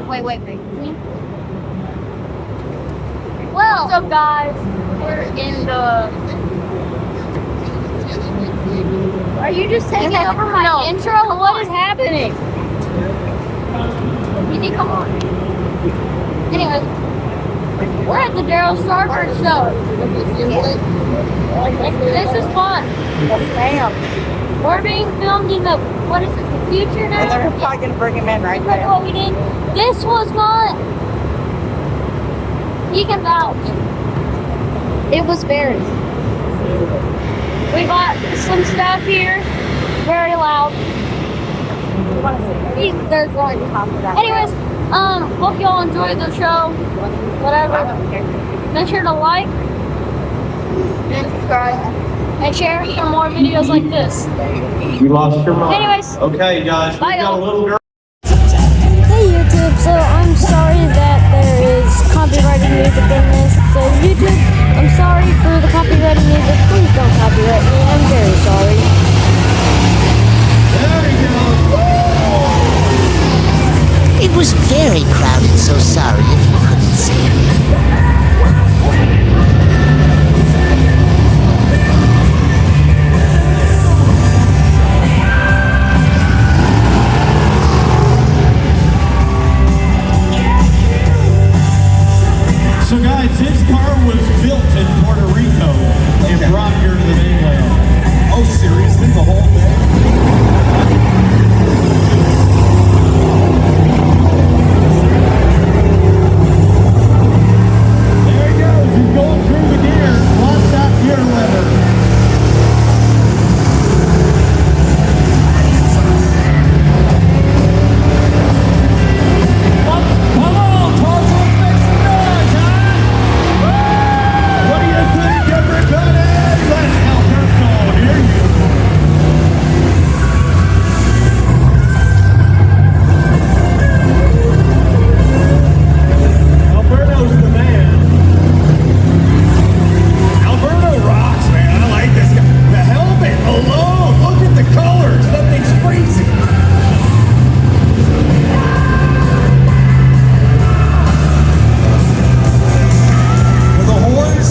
Wait. Well, what's up, guys? We're in the. Are you just taking over my intro? What is happening? You need to come on. Anyway, we're at the Darrell Starboard show. This is fun. We're being filmed in the, what is it, the future now? They're probably going to bring him in right now. What we did. This was fun. You can vouch. It was very. We bought some stuff here. Very loud. They're going to talk about that. Anyways, hope y'all enjoy the show. Whatever. Make sure to like and subscribe and share for more videos like this. You lost your mind. Anyways. Okay, guys. We got a little girl. Hey YouTube, so I'm sorry that there is copyrighted music in this. So YouTube, I'm sorry for the copyrighted music. Please don't copyright me. I'm very sorry. There we go. It was very crowded, so sorry if you couldn't see. So guys, this car was built in Puerto Rico and brought here to the mainland. Oh, seriously? The whole thing? There he goes. He's going through the gears. Watch that gear lever. Come on, Tulsa, let's make some noise, huh? What do you think, everybody? Let's help her go. Here you go. Alberto's the man. Alberto rocks, man. I like this guy. The helmet alone. Look at the colors. That thing's crazy. Do the horns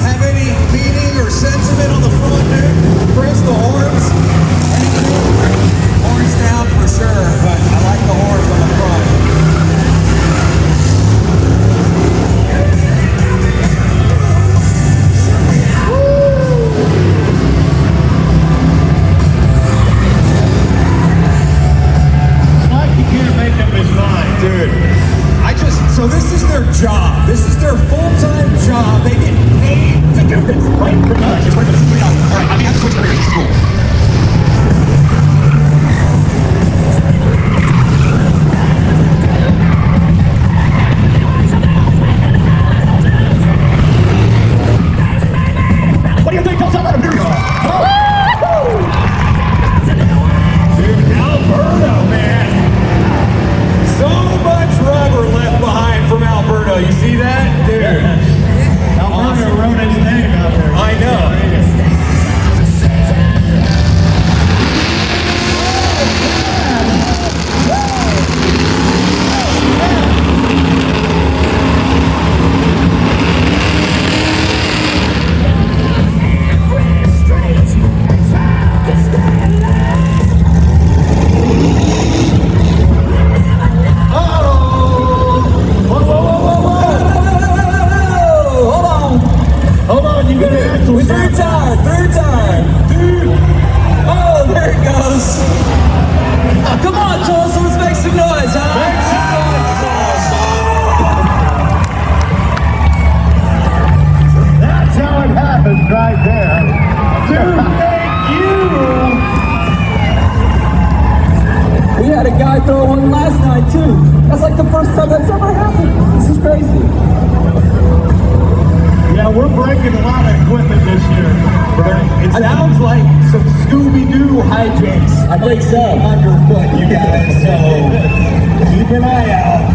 have any meaning or sentiment on the front there? Press the horns. Horns down for sure, but I like the horns on the front. It's like he can't make up his mind. Dude, so this is their job. This is their full-time job. They get paid to do this, right? Pretty much. It's like a $3. All right, I have to switch careers. Cool. What do you think? Here we go. Dude, Alberto, man. So much rubber left behind from Alberto. You see that? Dude. Alberto wrote his name out there. I know. Hold on, you gotta actually third time, dude. Oh, there it goes. Come on, Tulsa, let's make some noise, huh? Make some noise. That's how it happens right there. Dude, thank you. We had a guy throw one last night too. That's like the first time that's ever happened. This is crazy. Yeah, we're breaking a lot of equipment this year. It sounds like some Scooby-Doo hijinks. I think so. Underfoot, you guys. So keep an eye out.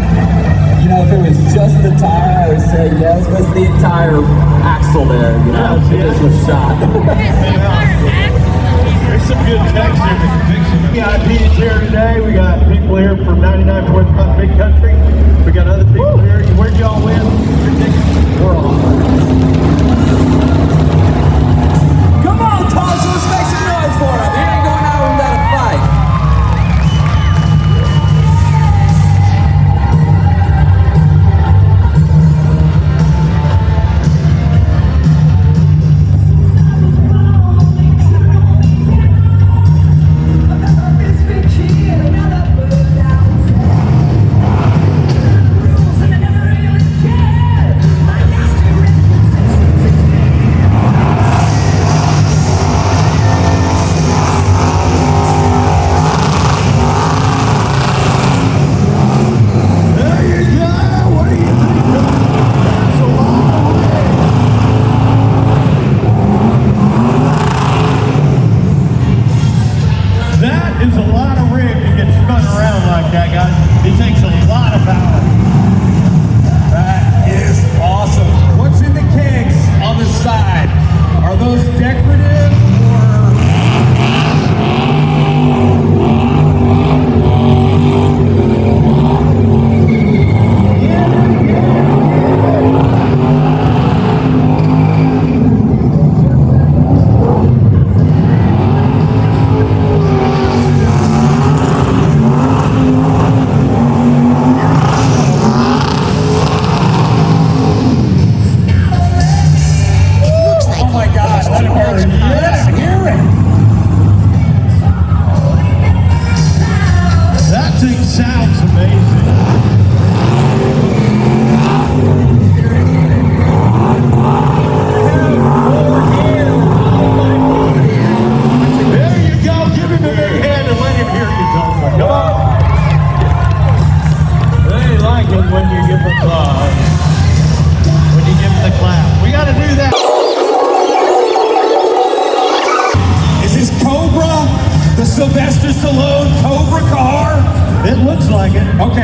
You know, if it was just the tire, I would say yes, but it's the entire axle there. You know, this was shot. There's some good texture in the conviction. VIPs here today. We got people here from 99.5 Big Country.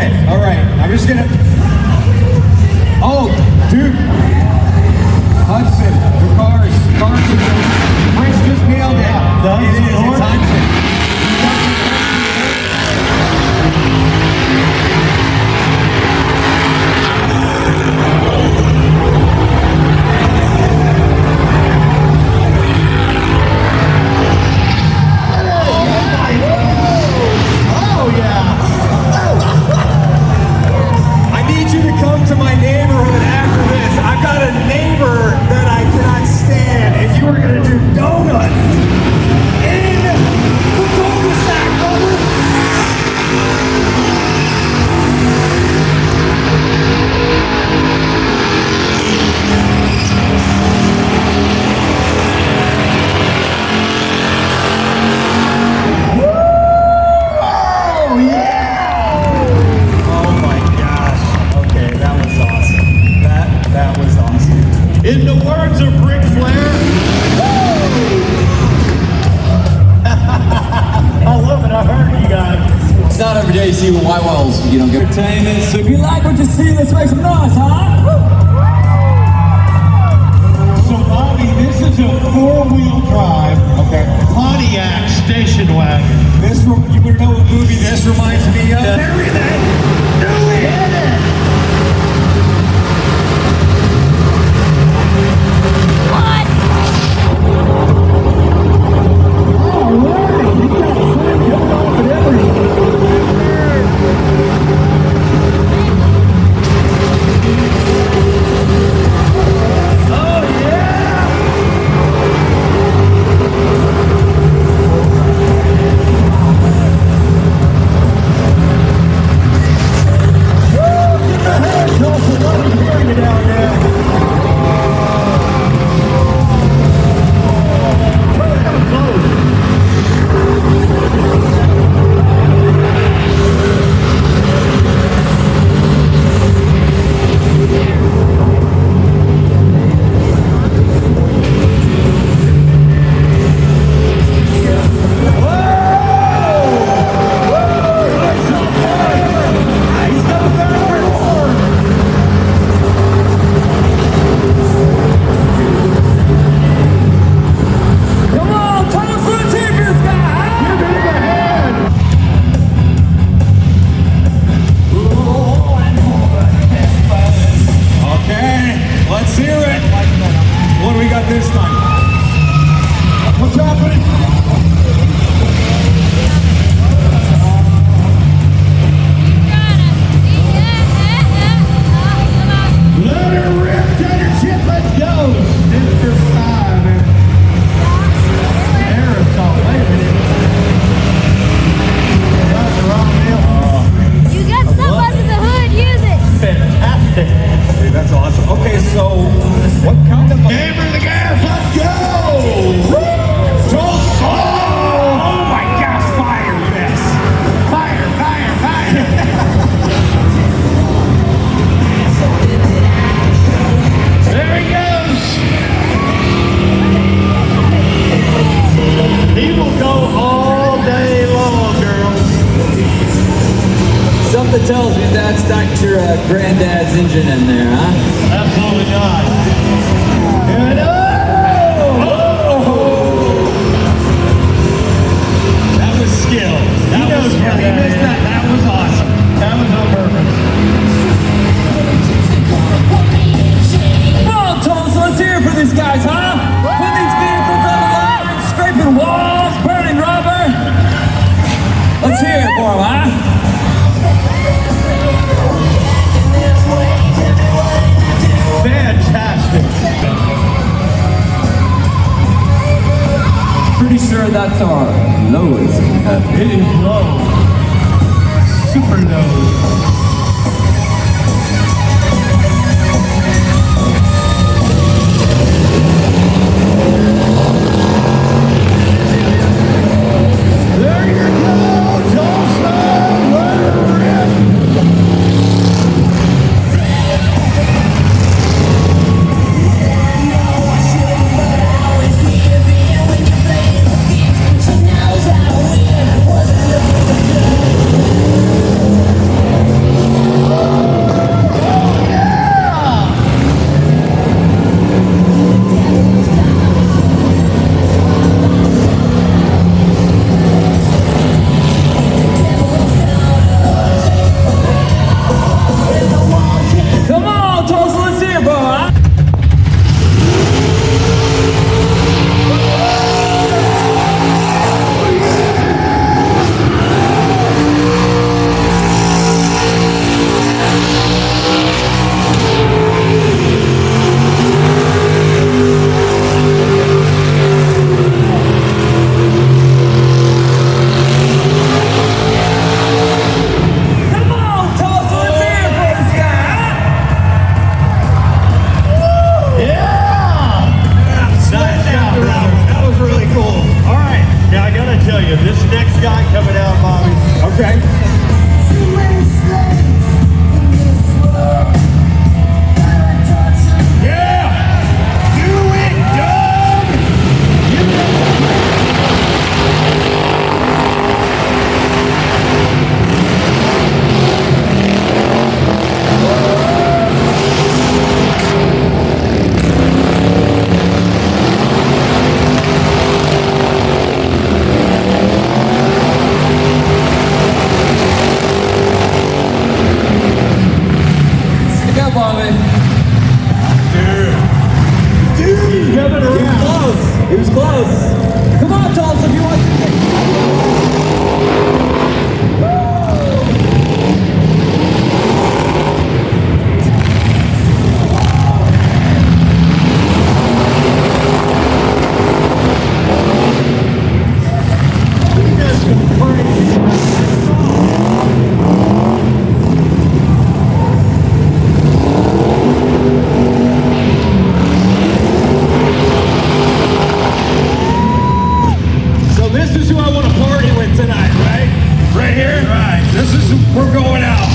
Okay, all right. I'm just gonna. Oh, dude. Hudson, the cars. Chris just nailed it. It is. It's Hudson. To my neighborhood after this. I've got a neighbor that I cannot stand, and you are gonna do donuts in the cul-de-sac, brother. In the words of Ric Flair, I love it. I heard you guys. It's not every day you see white walls, you don't get entertainment. So if you like what you see, let's make some noise, huh? So Bobby, this is a four-wheel drive, okay, Pontiac station wagon. You better know what movie this reminds me of. Everything. Do it. Granddad's engine in there, huh? Absolutely not. And that was skill. That was skill. He missed that. That was awesome. That was on purpose. Come on, Tom, so let's hear it for these guys, huh? Put these vehicles on the line, scraping walls, burning rubber. Let's hear it for them, huh? Fantastic. Pretty sure that's our lowest. It is low. Super low. up on me. Dude, coming He was around. close. He was close. Come on, Tulsa, if you want to. So this is who I want to party with tonight, right? Right here? Right. This is, we're going out.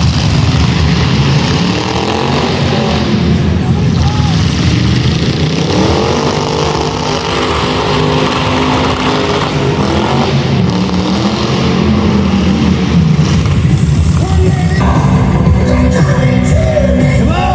Come on.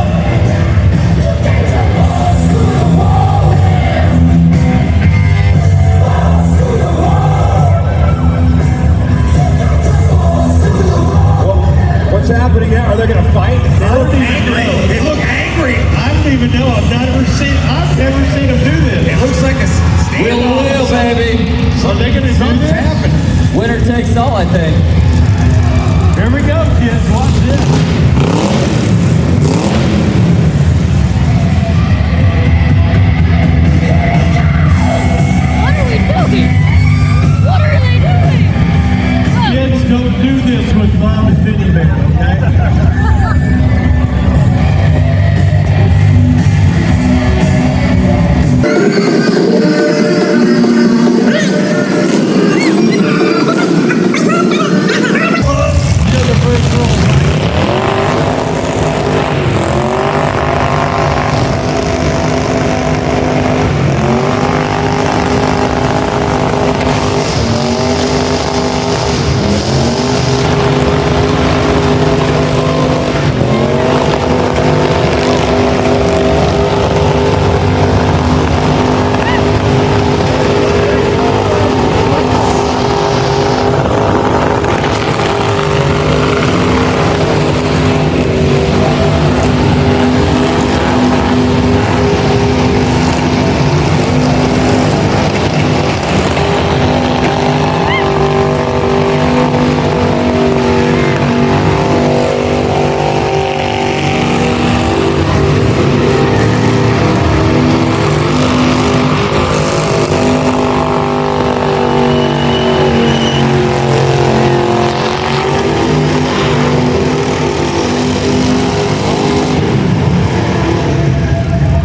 What's happening now? Are they going to fight? They look angry. They look angry. I don't even know. I've never seen them do this. It looks like a Wheel to wheel, baby. Are they going to do Something's this? happening. Winner takes all, I think. Here we go, kids. Watch this. What are we doing? What are they doing? Look. Kids, don't do this with Bob and Vinny Man, okay?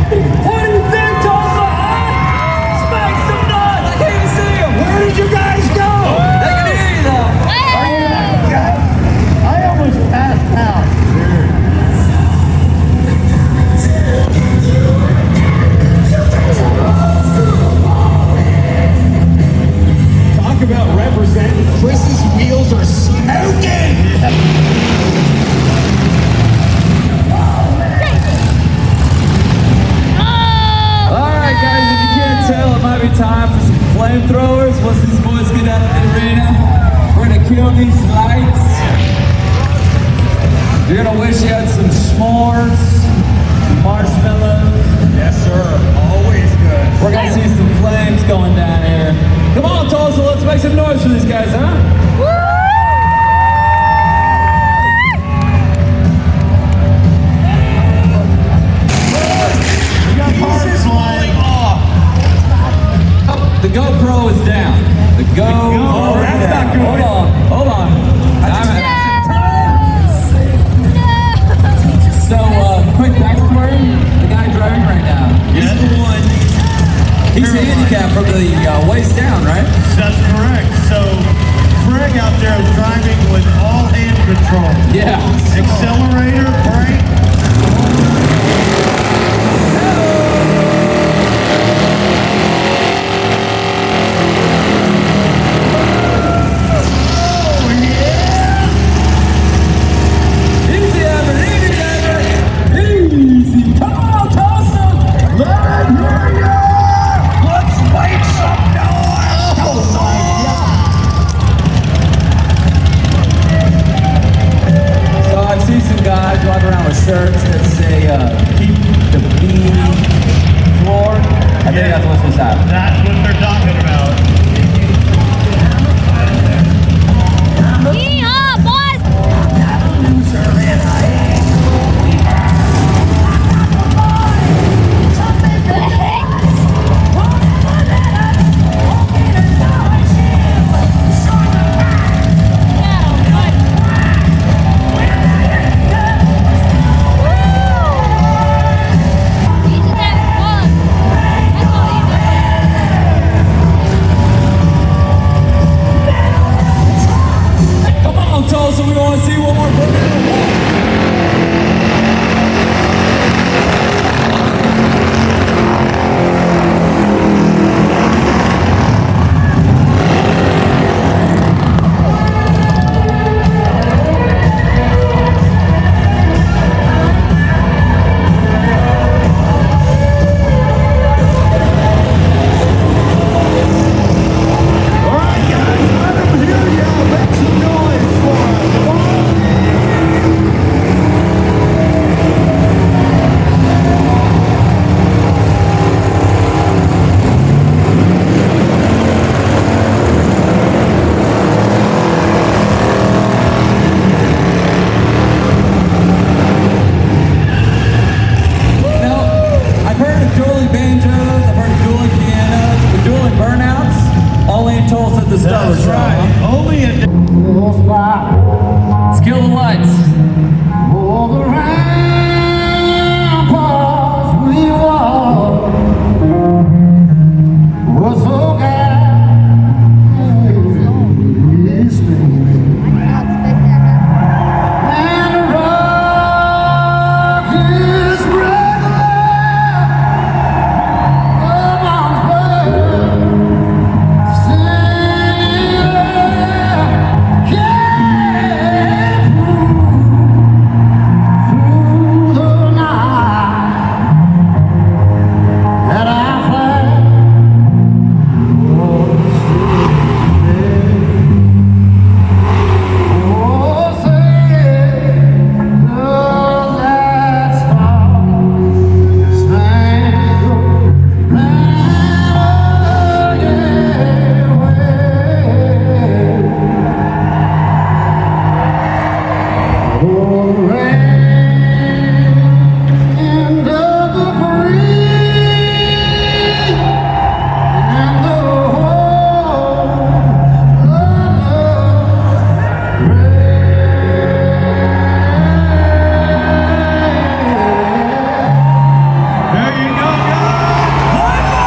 What do you think, Tulsa? Huh? Make some noise. I can't even see him. Where did you guys go? They can hear you, though. I almost passed out. Talk about representing. Chris's wheels are smoking. All right, guys, if you can't tell, it might be time for some flamethrowers. Once these boys get out of the arena, we're gonna kill these lights. You're gonna wish you had some s'mores, some marshmallows. Yes, sir. Always good. We're gonna see some flames going down here. Come on, Tulsa, let's make some noise for these guys, huh? We got parts flying off. The GoPro is down. The GoPro is that's down. not good. Hold on. So, quick backstory. The guy driving right now. He's the one. He's handicapped from the waist down, right? That's correct. So, Craig out there is driving with all hand control. Yeah. Accelerator, brake. Easy, Evan. Easy, Evan. Easy. Come on, Tulsa. Let me hear ya! Let's make some noise. Oh my God. So I see some guys shirts that say keep the bee floor. I think that's what this happened. That's what they're talking about. Yeehaw, boys! Come on, Tulsa, we want to see one more book. All right, guys, let them hear you. Make some noise for Now, I've heard of dueling banjos, I've heard of dueling pianos, but dueling burnouts only in Tulsa at the Starboard That's Show. right. Only in Let's kill the lights. There you go, guys.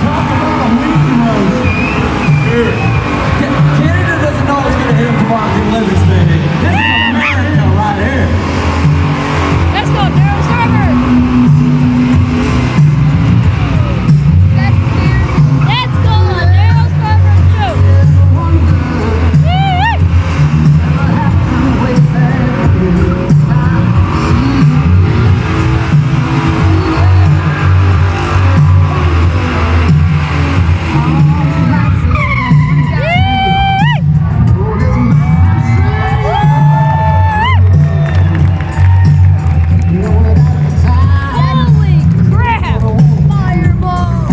Talk about a weed roast. Canada doesn't know what's going to hit him tomorrow if he lives, baby. This is America right here. Let's go, Darrell Starboard! Let's go, Darrell Starboard show! Woo! Holy crap! Fireball!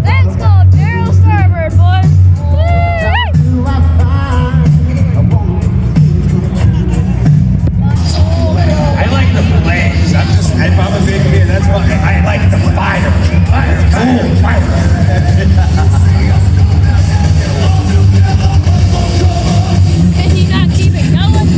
Let's go, Darrell Starboard, boys! Woo! I like the flames. If I'm a big kid, that's why I like the fire. Can you not keep it going?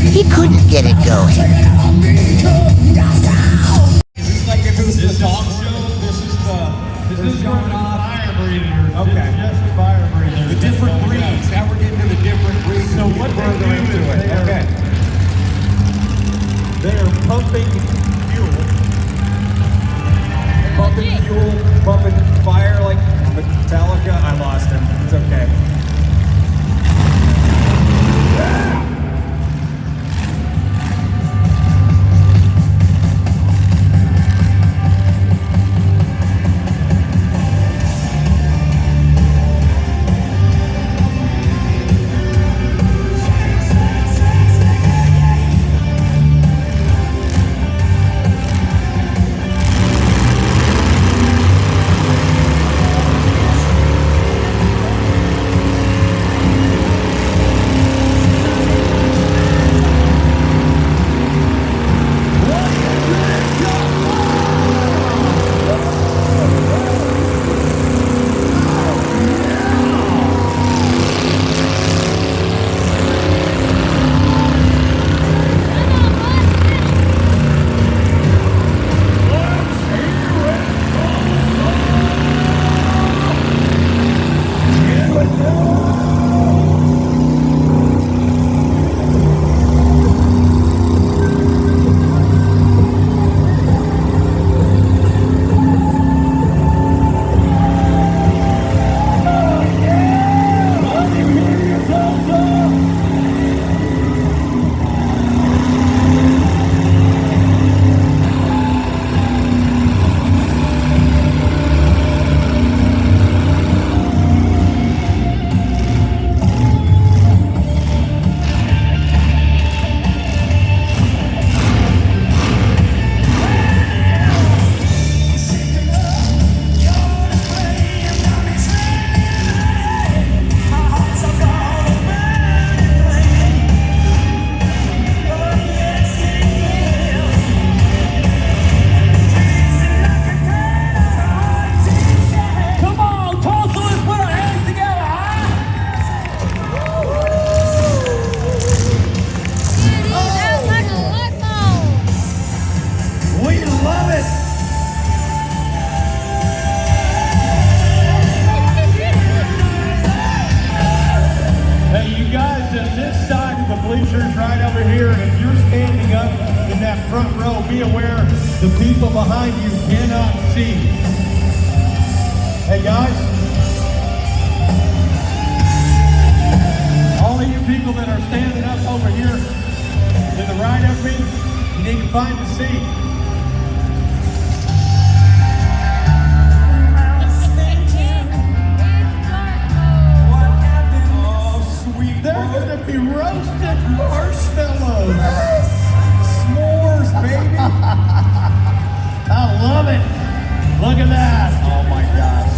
He couldn't get it going. It's like if it fuel pumping fire like Metallica. I lost him. It's okay. Right over here, and if you're standing up in that front row, be aware the people behind you cannot see. Hey guys, all of you people that are standing up over here to the right of me, you need to find a seat. They're gonna be roasted marshmallows. S'mores, baby. I love it. Look at that. Oh my gosh.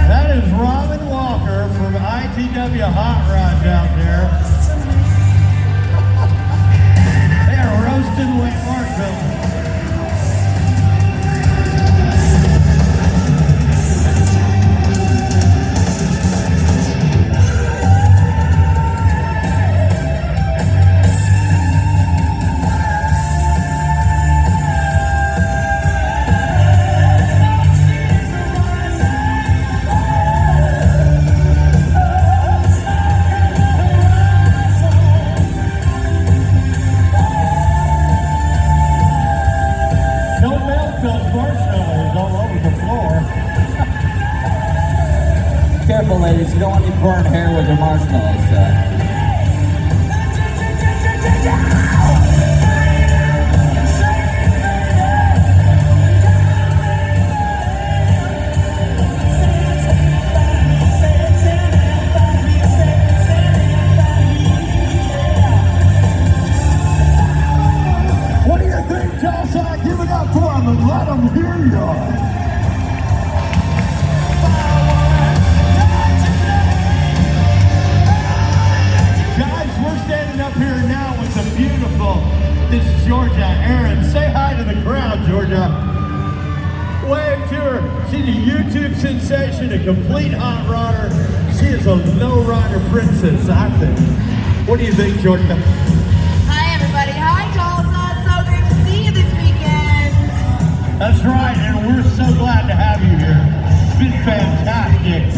That is Robin Walker from ITW Hot Rods out there. They are roasting wet marshmallows. Careful, ladies. You don't want any burnt hair with your marshmallows. What do you think, Joshua? Give it up for him and let him hear you. Up here now with the beautiful Miss Georgia Aaron. Say hi to the crowd, Georgia. Wave to her. She's a YouTube sensation, a complete hot rodder. She is a low-rider princess, I think. What do you think, Georgia? Hi, everybody. Hi, Tulsa. So great to see you this weekend. That's right, and we're so glad to have you here. It's been fantastic.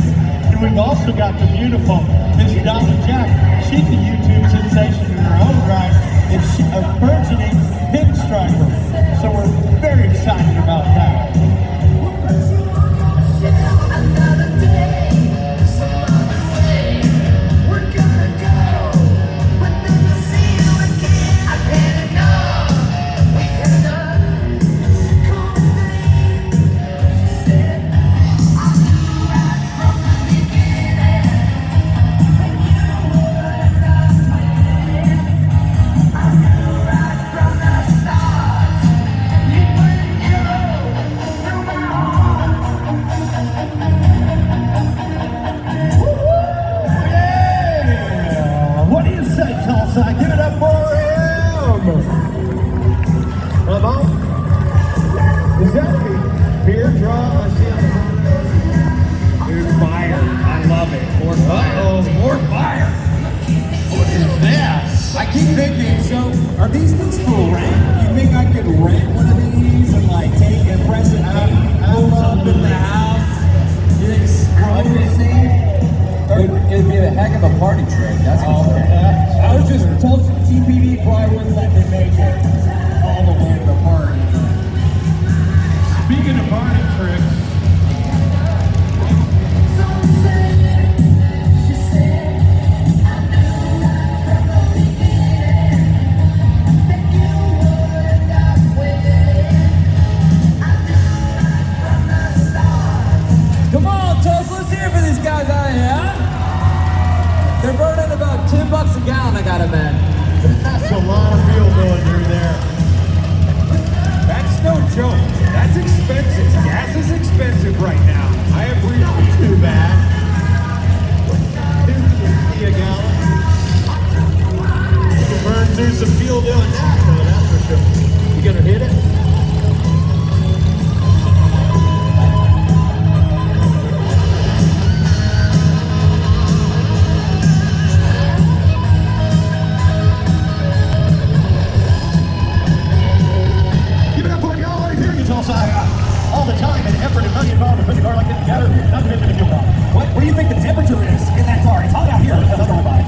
And we've also got the beautiful Miss Donna Jack. She's a YouTube sensation in her own right, and she's a burgeoning pinstriper. So we're very excited. excited about that. Give it up for him! Come on. Is that a beer draw? I see on the There's fire. I love it. More fire. Uh-oh, more fire. What is this? I keep thinking, so are these things for rent? You think I could rent one of these and like take and press it out, pull up in the house? You think it's probably safe? It'd be a heck of a party trick, that's for sure. I was just told TPD probably wouldn't let me make it all the way to the party. Speaking of party tricks, Come on, Tulsa, let's hear it for these guys out here. They're burning about $10 a gallon, I gotta bet. that's a lot of fuel going through there. That's no joke. That's expensive. Gas is expensive right now. I appreciate too bad. $2.50 a gallon. You can burn through some fuel doing that, though, that's for sure. You gonna hit it? Give it up for y'all. Let me hear you, Tulsa. All the time and effort and money involved to put the car like this together, not to mention the fuel cost. What do you think the temperature is in that car? It's hot out here. Let's talk about it.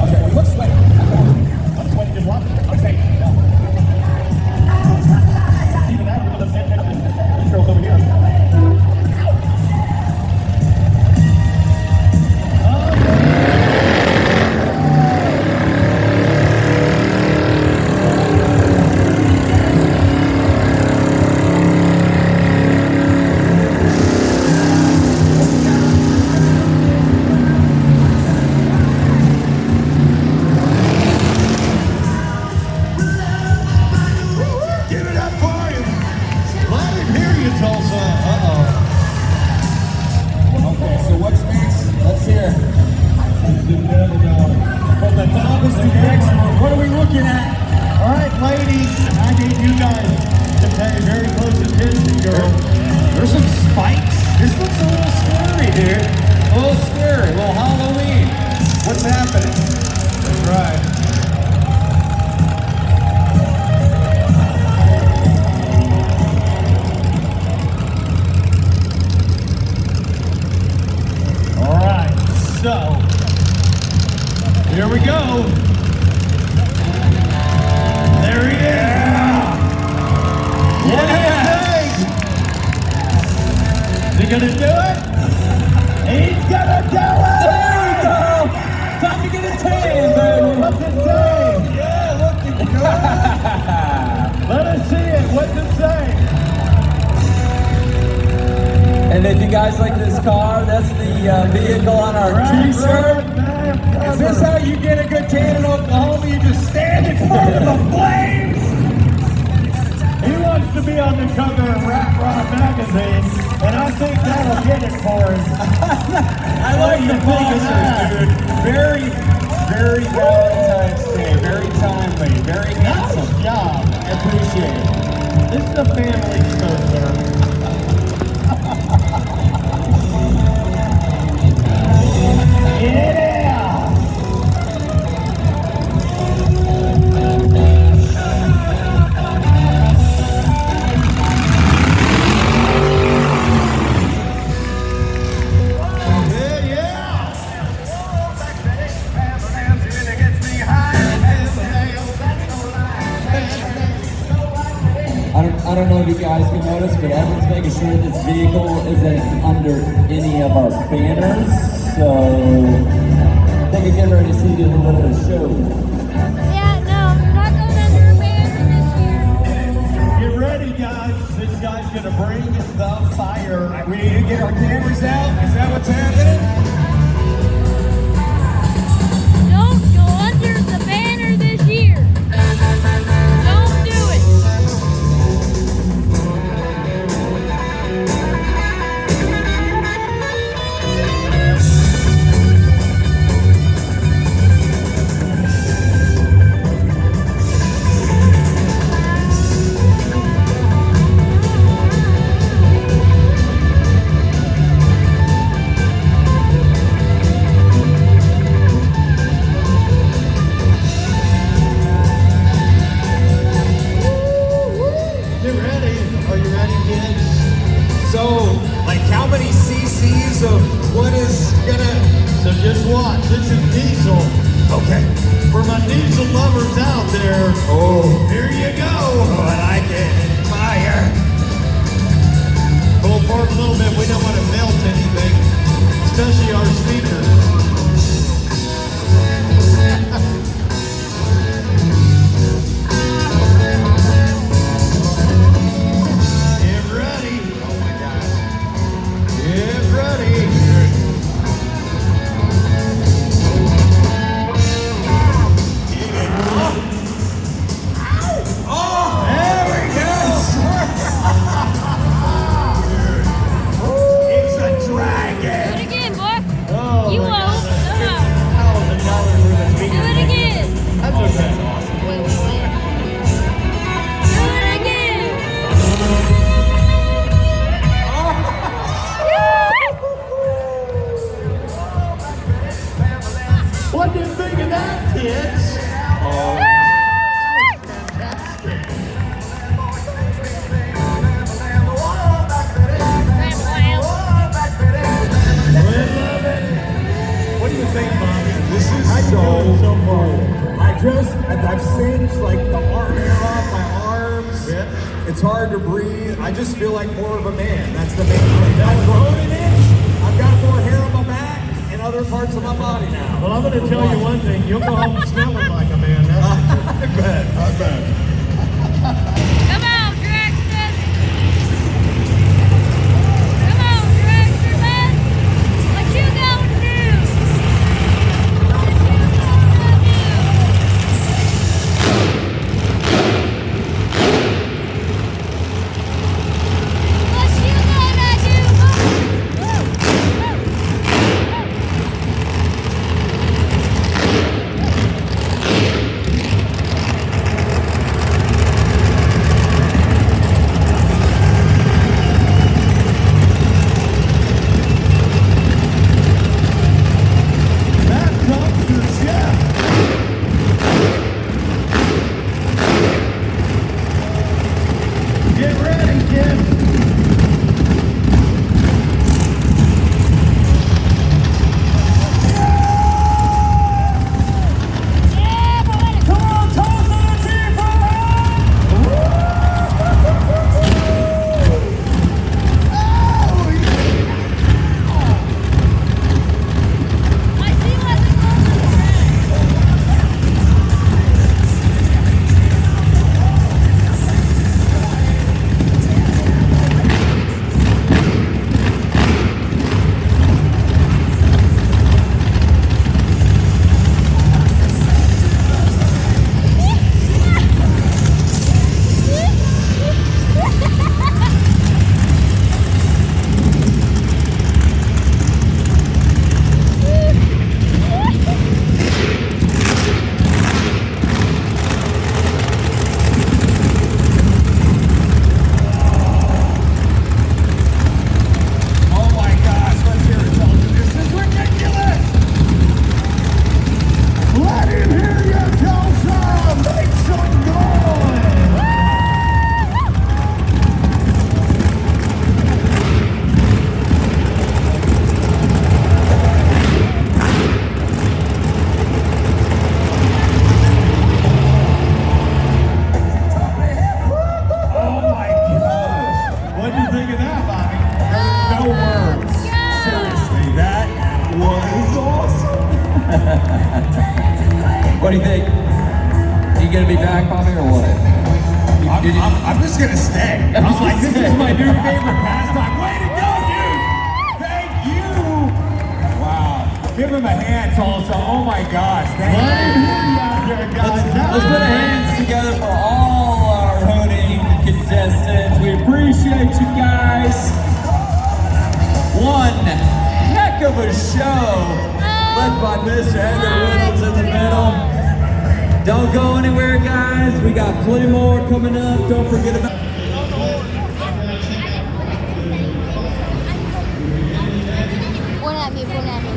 Okay, we look sweaty. I'm sweating just watching it. Okay. Even that, we're gonna send this girl's over here. Give it up for him. Let him hear you, Tulsa. Uh-oh. Okay, so what's next? Let's hear. From the novice to the expert, what are we looking at? All right, ladies, I need you guys to pay very close attention, girl. There's some spikes. This looks a little scary, dude. A little scary. A little Halloween. What's happening? That's right. All right, so here we go. There he is. What do you think? Is he gonna do it? He's gonna do it! There we go! Time to get a tan, baby! What's it say? Yeah, look, it's good. Let us see it. What's it say? And if you guys like this car, that's the vehicle on our t-shirt. Is this how you get a good tan in Oklahoma? You just stand in front of the flames? He wants to be on the cover of Rap Rock magazine, and I think that'll get it for him. I like the boxers, dude. Very, very Valentine's Day. Very timely. Very handsome. Nice job. I appreciate it. This is a family show, sir. Yeah! I don't know if you guys can notice, but Evan's making sure this vehicle isn't under any of our banners, so they can get ready to see you in a little bit of show. Yeah, no, you're not going under a banner this year. Get ready, guys. This guy's gonna bring the fire. We need to get our cameras out. Is that what's happening? Don't go under the banner this year. Don't do it. Get ready. Are you ready, kids? So, like, how many cc's of what is gonna? So just watch. This is diesel. Okay. For my diesel lovers out there, Oh, here you go. oh, I like it. Fire. Pull forward a little bit. We don't want to melt anything, especially our speakers. Get ready. Oh my God. Get ready. Oh, There we go. it's a Do dragon. it again, boy. Oh, You my won't. goodness. Come on. $1,000 worth of Do speakers. it again. That's okay. Do it again. What do you think of that, kids? What do you think, Bobby? This is How you so doing so far? I've singed like the arm hair off my arms. Yeah. It's hard to breathe. I just feel like more of a man. That's the main thing. I've grown an inch. I've got more hair on my back and other parts of my body now. Well, I'm going to tell you one thing. You'll go home smelling like a man. I bet. I bet. Come on, Dragster. Come on, Dragster, man. What you gonna do? What you gonna do? What you gonna do? What do you think? Are you gonna be back, Bobby, or what? I'm just gonna stay. I'm like, this is my new favorite pastime. Way to go, dude! Thank you! Wow. Give him a hand, Tulsa. Oh my gosh, thank you. Let's put our hands together for all our honing contestants. We appreciate you guys. One heck of a show led by Mr. Heather Reynolds in the middle. Don't go anywhere, guys. We got plenty more coming up. Don't forget about. One at me, one at me.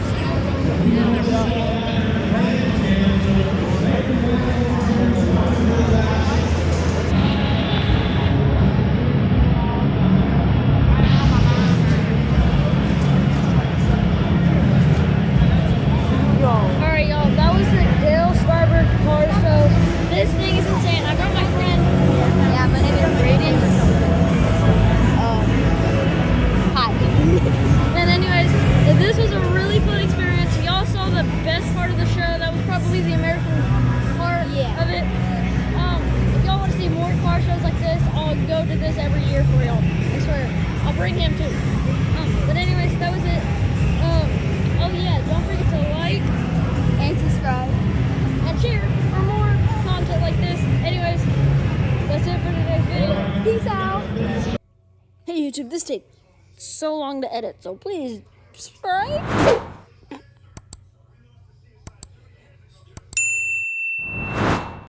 Alright, y'all, that was the Darrell starboard car show. This thing is insane. I brought my friend. Yeah, my name is Brayden. Hi. And anyways, this was a really fun experience. Y'all saw the best part of the show. That was probably the American part of it. If y'all want to see more car shows like this, I'll go to this every year for y'all. I swear. I'll bring him too. But anyways, that was it. Oh yeah, don't forget to like and subscribe and share for more content like this. Anyways, that's it for today's video. Peace out. Hey YouTube, this takes so long to edit, so please subscribe.